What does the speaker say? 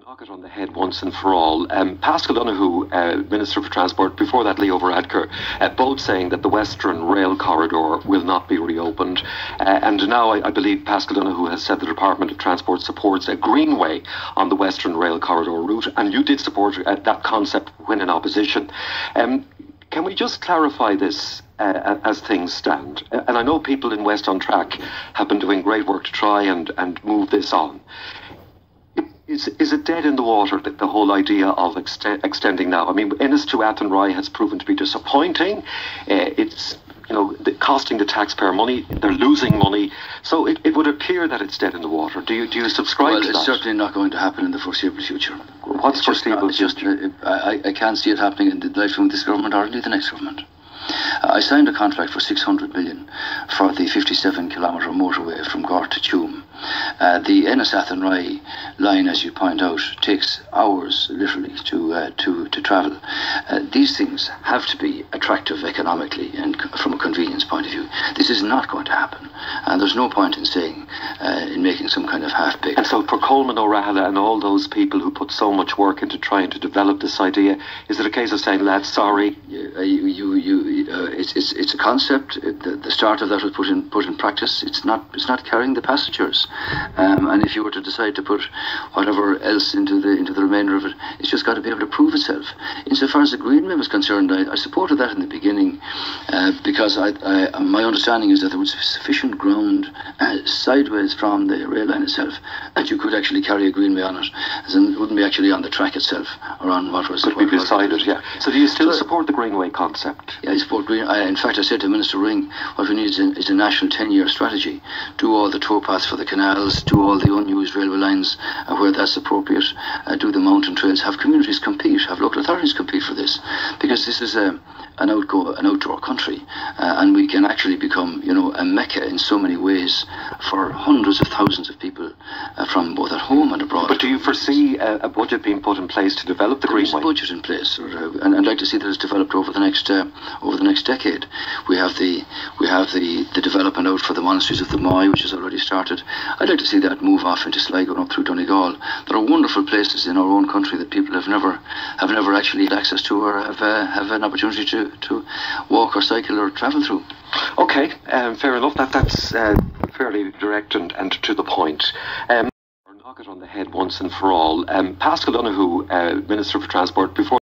Knock it on the head once and for all. Paschal Donoghue, Minister for Transport, before that Leo Varadkar, both saying that the Western Rail Corridor will not be reopened. And now I believe Paschal Donoghue has said the Department of Transport supports a greenway on the Western Rail Corridor route, and you did support that concept when in opposition. Can we just clarify this as things stand? And I know people in West on Track have been doing great work to try and move this on. Is it dead in the water, the whole idea of extending now? I mean, Ennis to Athenry has proven to be disappointing. It's costing the taxpayer money. They're losing money. So it would appear that it's dead in the water. Do you subscribe to that? Well, it's certainly not going to happen in the foreseeable future. What's foreseeable future? I can't see it happening in the lifetime of this government or indeed the next government. I signed a contract for 600 million for the 57-kilometre motorway from Gort to Tuam. The Ennis-Athenry line, as you point out, takes hours literally to travel. These things have to be attractive economically and from a convenience point of view. This is not going to happen, and there's no point in saying in making some kind of half-baked. And so for Coleman O'Rahilla and all those people who put so much work into trying to develop this idea, is it a case of saying, lads, sorry? It's a concept. The start of that was put in practice. It's not carrying the passengers. And if you were to decide to put whatever else into the remainder of it, it's just got to be able to prove itself. Insofar as the Greenway was concerned, I supported that in the beginning because my understanding is that there was sufficient ground sideways from the rail line itself that you could actually carry a Greenway on it, as in it wouldn't be actually on the track itself or on what was. Could be beside it, yeah. So do you still support the Greenway concept? Yeah, I support Green. In fact, I said to Minister Ring, what we need is a national 10-year strategy. Do all the towpaths for the canals, do all the unused railway lines where that's appropriate, do the mountain trails, have communities compete, have local authorities compete for this, because this is an outdoor country, and we can actually become, a mecca in so many ways for hundreds of thousands of people from both at home and abroad. But do you foresee a budget being put in place to develop the Greenway? There's a budget in place, and I'd like to see that it's developed over the next decade. We have the development out for the monasteries of the Moy, which has already started. I'd like to see that move off into Sligo and up through Donegal. There are wonderful places in our own country that people have never actually had access to or have an opportunity to walk or cycle or travel through. Okay, fair enough. That's fairly direct and to the point. Knock it on the head once and for all. Paschal Donoghue, Minister for Transport, before